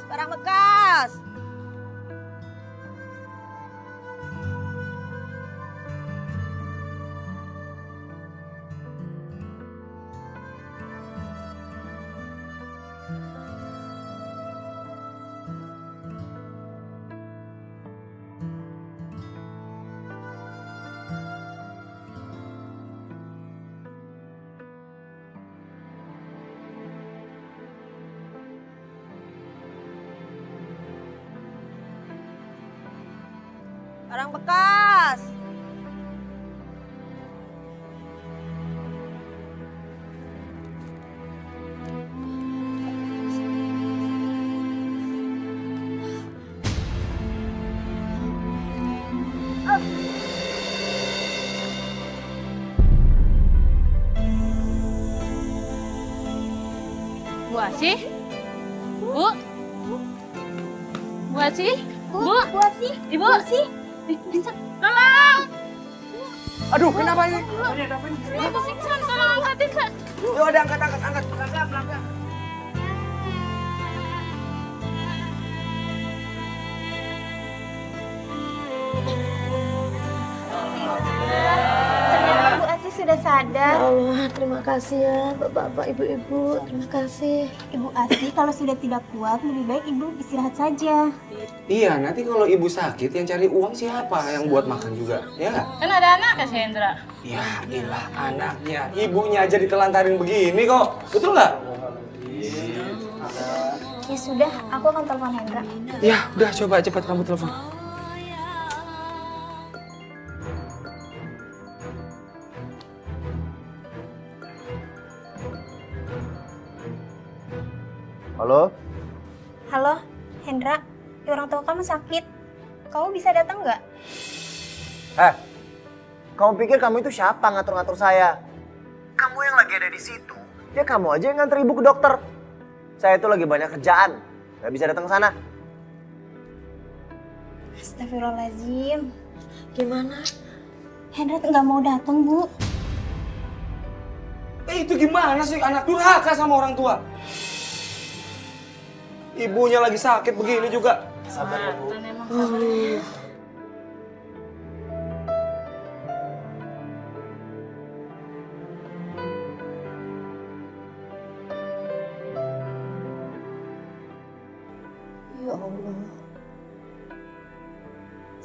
barang bekas. Barang bekas. Bu Asih? Bu? Bu Asih? Bu? Bu Asih, Ibu? Bu Asih. Tolong! Aduh, kenapa ini? Ibu pingsan, tolong angkatin, Kak. Yuk, ada angkat. Pelan-pelan. Ternyata Bu Asih sudah sadar. Ya Allah, terima kasih ya Bapak-bapak, Ibu-ibu. Terima kasih. Ibu Asih kalau sudah tidak kuat, lebih baik Ibu istirahat saja. Iya, nanti kalau ibu sakit yang cari uang siapa yang buat makan juga, ya nggak? Kan ada anak ya, Hendra. Ya ilah anaknya, ibunya aja ditelantarin begini kok, betul nggak? Ya sudah, aku akan telepon Hendra. Ya udah coba cepat kamu telepon. Halo? Halo, Hendra. Orang tua kamu sakit. Kamu bisa datang nggak? Kamu pikir kamu itu siapa ngatur-ngatur saya? Kamu yang lagi ada di situ, ya kamu aja yang nganter ibu ke dokter. Saya itu lagi banyak kerjaan, nggak bisa datang ke sana. Astagfirullahaladzim. Gimana? Hendra nggak mau datang, Bu. Itu gimana sih anak durhaka sama orang tua? Ibunya lagi sakit begini juga. Sabar ya, Bu. Dan emang sabar. Ya Allah.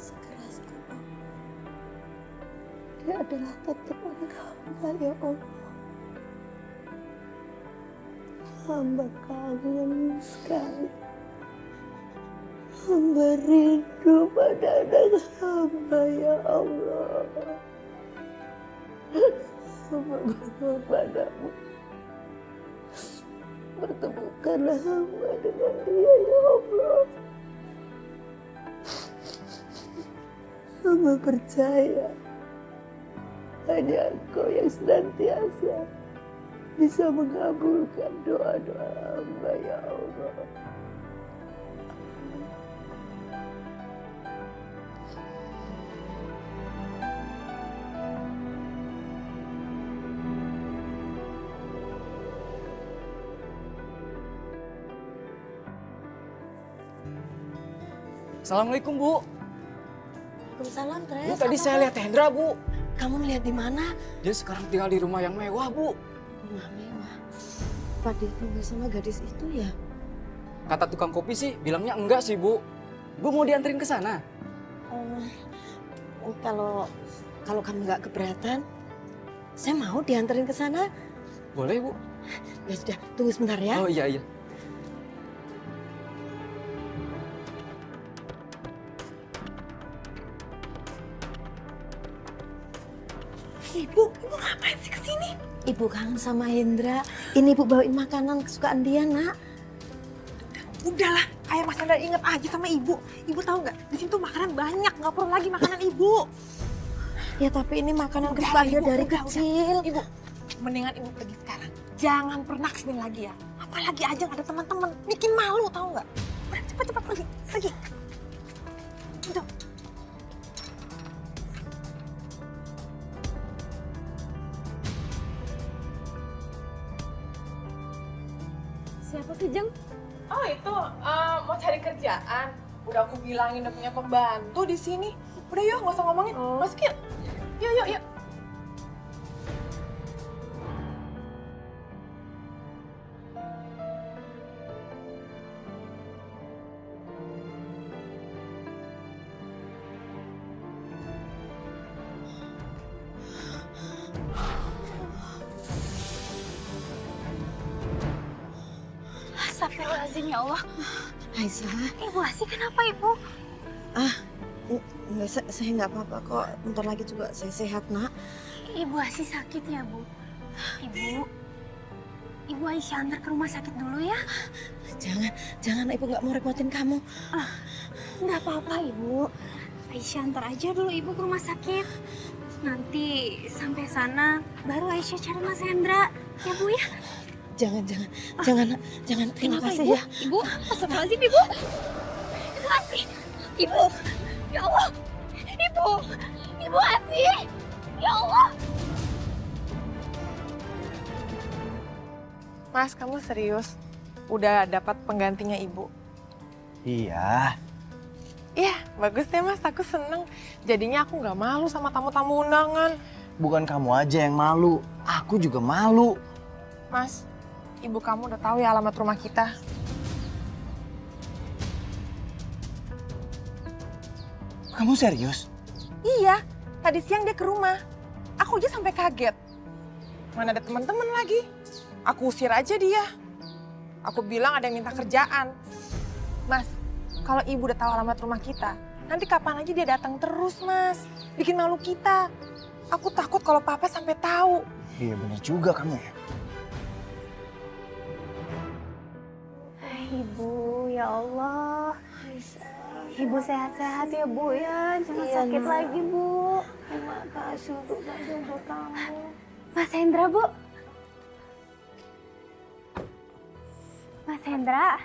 Sekeras apapun, dia adalah tetap anak hamba, ya Allah. Hamba kangen sekali. Hamba rindu pada anak hamba, ya Allah. Hamba berdoa padamu. Pertemukanlah hamba dengan dia, ya Allah. Hamba percaya hanya Engkau yang senantiasa bisa mengabulkan doa-doa hamba, ya Allah. Assalamualaikum Bu. Waalaikumsalam, Tres. Bu tadi saya lihat Hendra Bu. Kamu melihat di mana? Dia sekarang tinggal di rumah yang mewah Bu. Rumah mewah. Apa dia tinggal sama gadis itu ya? Kata tukang kopi sih bilangnya enggak sih Bu. Bu mau dianterin ke sana? Kalau kamu nggak keberatan, saya mau dianterin ke sana. Boleh Bu. Ya sudah, tunggu sebentar ya. Oh iya. Ibu ngapain sih kesini? Ibu kangen sama Hendra. Ini Ibu bawain makanan kesukaan dia, Nak. Udahlah, kayak Mas Hendra inget aja sama ibu. Ibu tahu nggak? Di sini tuh makanan banyak, nggak perlu lagi makanan ibu. Ya tapi ini makanan kesukaan dia dari kecil. Ibu, mendingan ibu pergi sekarang. Jangan pernah kesini lagi ya. Apalagi aja nggak ada teman-teman, bikin malu tahu nggak? Udah cepat-cepat pergi. Udah. Siapa sih, Jeng? Oh, itu. tuh mau cari kerjaan. Udah aku bilangin udah punya pembantu di sini. Udah yuk, nggak usah ngomongin. Masuk yuk. Yuk. Astagfirullahaladzim ya Allah. Aisyah, Ibu Asi kenapa Ibu? enggak, saya nggak apa-apa kok. Bentar lagi juga saya sehat, nak. Ibu Asi sakit ya Bu? Ibu Aisyah antar ke rumah sakit dulu ya? Jangan, Ibu nggak mau repotin kamu. Nggak apa-apa Ibu. Aisyah antar aja dulu Ibu ke rumah sakit. Nanti sampai sana baru Aisyah cari Mas Hendra. Ya Bu ya? Jangan. Terima Kenapa kasih Ibu? ya. Ibu, astagfirullahaladzim Ibu. Ibu Asi. Ibu. Ya Allah. Ibu Asi. Ya Allah. Mas, kamu serius? Udah dapat penggantinya Ibu? Iya. Iya, bagus deh Mas. Aku seneng. Jadinya aku nggak malu sama tamu-tamu undangan. Bukan kamu aja yang malu, aku juga malu. Mas, ibu kamu udah tahu ya alamat rumah kita. Kamu serius? Iya, tadi siang dia ke rumah. Aku aja sampai kaget. Mana ada teman-teman lagi. Aku usir aja dia. Aku bilang ada yang minta kerjaan. Mas, kalau ibu udah tahu alamat rumah kita, nanti kapan aja dia datang terus, Mas. Bikin malu kita. Aku takut kalau papa sampai tahu. Iya bener juga kamu ya. Ibu, ya Allah. Ibu sehat-sehat ya Bu ya. Jangan sakit lagi Bu. Terima kasih untuk bantuan kamu. Mas Hendra Bu. Mas Hendra,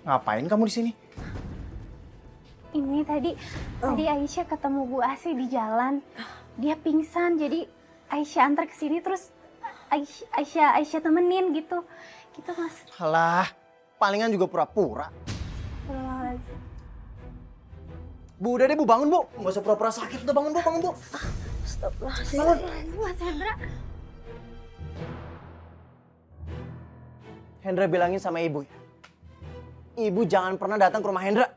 Ngapain kamu di sini? ini tadi Aisyah ketemu Bu Asi di jalan. Dia pingsan, jadi Aisyah antar ke sini terus Aisyah temenin gitu. Gitu Mas. Alah, palingan juga pura-pura. Astagfirullahaladzim. Bu, udah deh Bu, bangun Bu. Nggak usah pura-pura sakit, udah bangun Bu. Mas Hendra. Hendra bilangin sama ibu ya. Ibu jangan pernah datang ke rumah Hendra.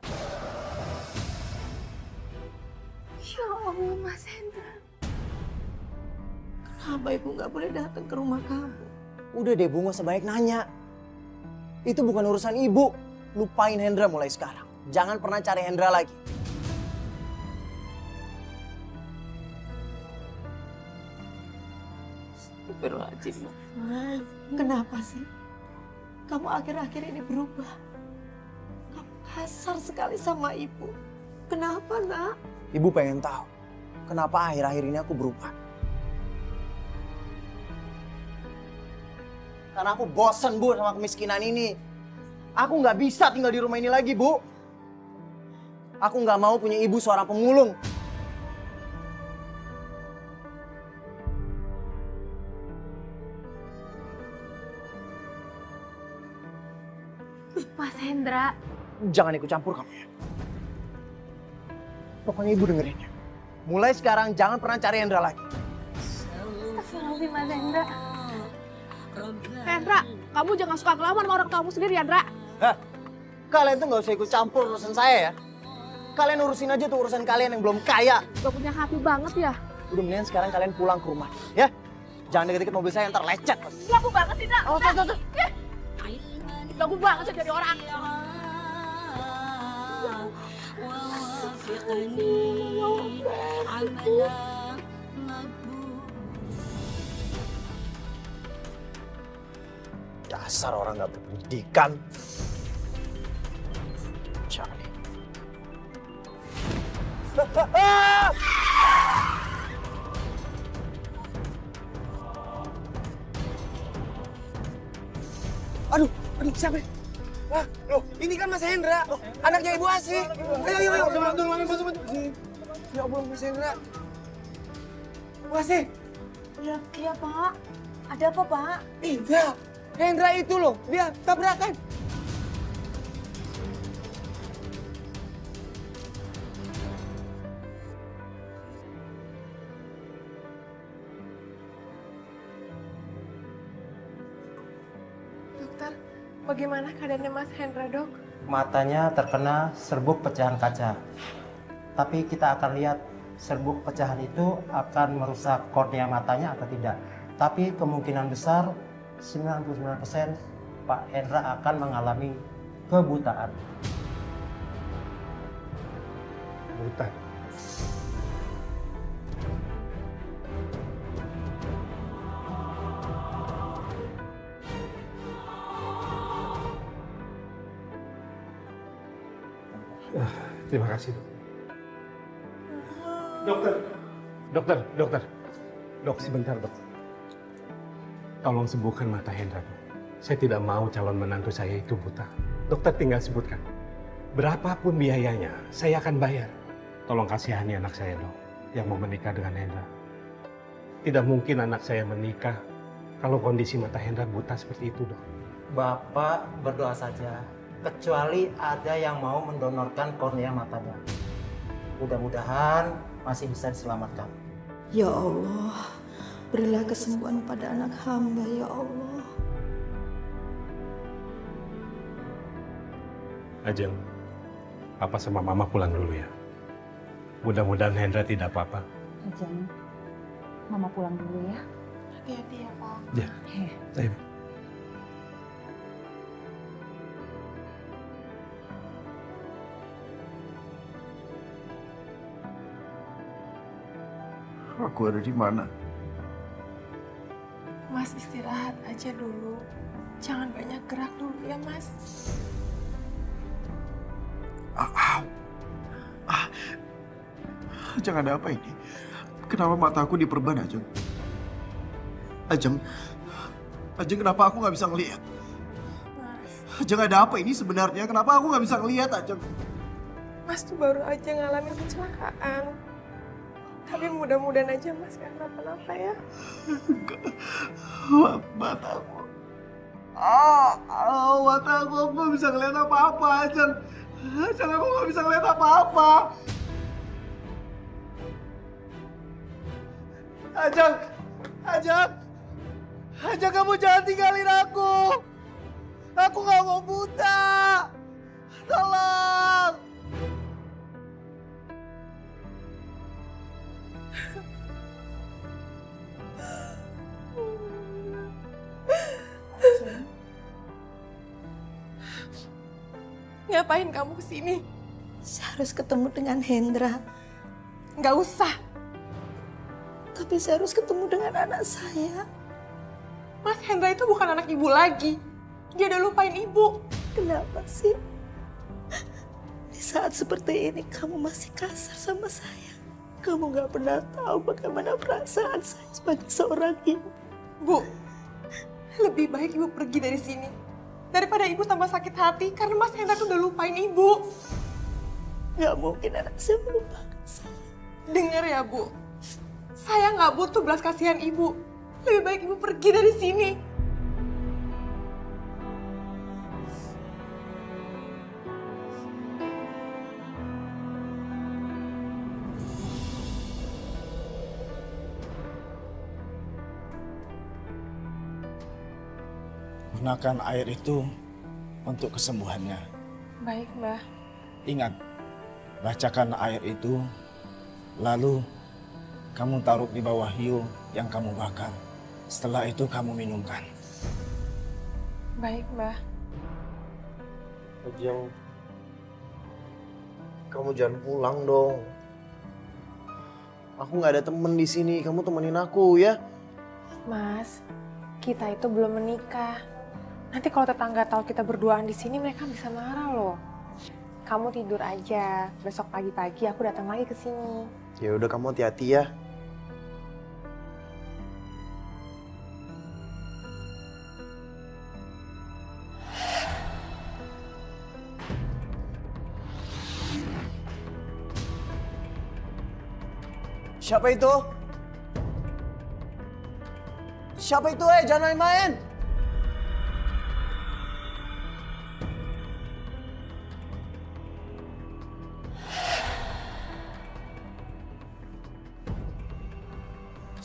Ya Allah Mas Hendra. Kenapa Ibu nggak boleh datang ke rumah kamu? Udah deh Bu, nggak usah banyak nanya. Itu bukan urusan ibu. Lupain Hendra mulai sekarang. Jangan pernah cari Hendra lagi. Astagfirullahaladzim. Kenapa sih? Kamu akhir-akhir ini berubah. Kamu kasar sekali sama Ibu. Kenapa, nak? Ibu pengen tahu kenapa akhir-akhir ini aku berubah. Karena aku bosan Bu sama kemiskinan ini. Aku nggak bisa tinggal di rumah ini lagi Bu. Aku nggak mau punya ibu seorang pemulung. Mas Hendra. Jangan ikut campur kamu ya. Pokoknya ibu dengerin ya. Mulai sekarang jangan pernah cari Hendra lagi. Astagfirullahaladzim Mas Hendra. Hendra, kamu jangan suka ngelawan sama orang kamu sendiri, Hendra. Hah? Kalian tuh nggak usah ikut campur urusan saya ya. Kalian urusin aja tuh urusan kalian yang belum kaya. Gak punya hati banget ya. Udah mendingan sekarang kalian pulang ke rumah ya. Jangan deket-deket mobil saya ntar lecet. Lagu banget sih, Dak. Oh, Lagu banget sih jadi orang. Dasar orang nggak berpendidikan. Jangan. Aduh, siapa? Wah, loh, ini kan Mas Hendra, anaknya Ibu Asi. Ayo. Bantu. Ya Allah, Mas Hendra. Ibu Asi. Iya, Pak. Ada apa, Pak? Hendra itu loh, dia tabrakan. Bagaimana keadaannya Mas Hendra, Dok? Matanya terkena serbuk pecahan kaca. Tapi kita akan lihat serbuk pecahan itu akan merusak kornea matanya atau tidak. Tapi kemungkinan besar 99% Pak Hendra akan mengalami kebutaan. Buta. Terima kasih, dokter. Dokter. Dok, sebentar, dok. Tolong sembuhkan mata Hendra, dok. Saya tidak mau calon menantu saya itu buta. Dokter tinggal sebutkan. Berapapun biayanya, saya akan bayar. Tolong kasihani anak saya, dok, yang mau menikah dengan Hendra. Tidak mungkin anak saya menikah kalau kondisi mata Hendra buta seperti itu, dok. Bapak berdoa saja, kecuali ada yang mau mendonorkan kornea matanya. Mudah-mudahan masih bisa diselamatkan. Ya Allah, berilah kesembuhan pada anak hamba, ya Allah. Ajeng, Papa sama Mama pulang dulu ya. Mudah-mudahan Hendra tidak apa-apa. Ajeng, Mama pulang dulu ya. Hati-hati ya, Pak. Ya, ayo. Aku ada di mana? Mas istirahat aja dulu. Jangan banyak gerak dulu ya, Mas. Ajeng, ada apa ini? Kenapa mataku diperban, Ajeng? Ajeng, kenapa aku nggak bisa ngelihat? Mas, Ajeng, ada apa ini sebenarnya? Kenapa aku nggak bisa ngelihat, Ajeng? Mas tuh baru aja ngalamin kecelakaan. Tapi mudah-mudahan aja Mas gak kenapa-napa ya. Mataku. Mataku, aku nggak bisa ngelihat apa-apa, Ajeng. Ajeng, aku nggak bisa ngelihat apa-apa. Ajeng, kamu jangan tinggalin aku. Aku nggak mau buta. Tolong. Ngapain kamu kesini? Saya harus ketemu dengan Hendra. Nggak usah. Tapi saya harus ketemu dengan anak saya. Mas Hendra itu bukan anak ibu lagi. Dia udah lupain ibu. Kenapa sih? Di saat seperti ini kamu masih kasar sama saya. Kamu gak pernah tahu bagaimana perasaan saya sebagai seorang ibu. Bu, lebih baik ibu pergi dari sini. Daripada ibu tambah sakit hati karena Mas Hendra tuh udah lupain ibu. Gak mungkin anak saya melupakan saya. Dengar ya, Bu. Saya nggak butuh belas kasihan ibu. Lebih baik ibu pergi dari sini. Gunakan air itu untuk kesembuhannya. Baik, Mbah. Ingat, bacakan air itu, lalu kamu taruh di bawah hiu yang kamu bakar. Setelah itu kamu minumkan. Baik, Mbah. Ajeng, kamu jangan pulang dong. Aku nggak ada temen di sini, kamu temenin aku ya. Mas, kita itu belum menikah. Nanti kalau tetangga tahu kita berduaan di sini, mereka bisa marah loh. Kamu tidur aja. Besok pagi-pagi aku datang lagi ke sini. Ya udah, kamu hati-hati ya. Siapa itu? Siapa itu? Jangan main-main!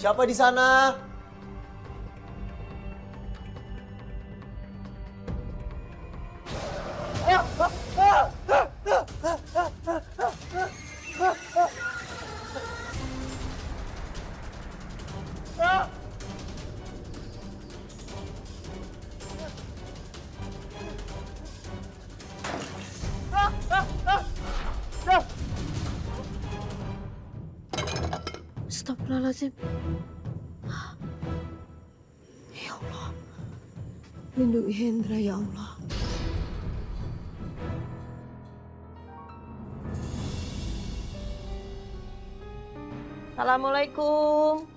Siapa di sana? Astagfirullahaladzim. Ya Allah. Lindungi Hendra ya Allah. Assalamualaikum.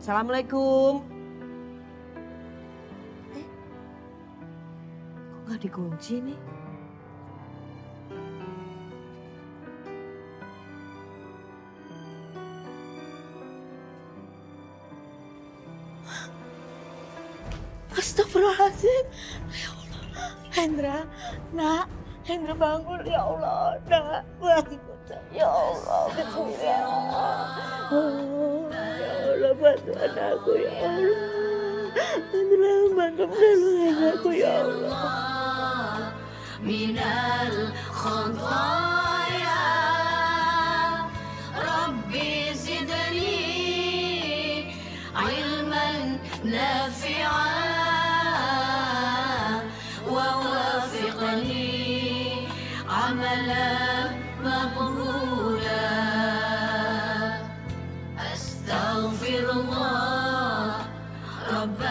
Assalamualaikum. Kok nggak dikunci nih? Astagfirullahaladzim. Ya Allah. Hendra, nak. Hendra bangun ya Allah. Nak, bangun. Ya Allah. Ya Allah. Oh, ya Allah, bantu anakku ya Allah. Hendra, bantu anakku ya Allah. Minal khantaya. Rabbi zidni ilman nafi'an. عملا مقبولا أستغفر الله رب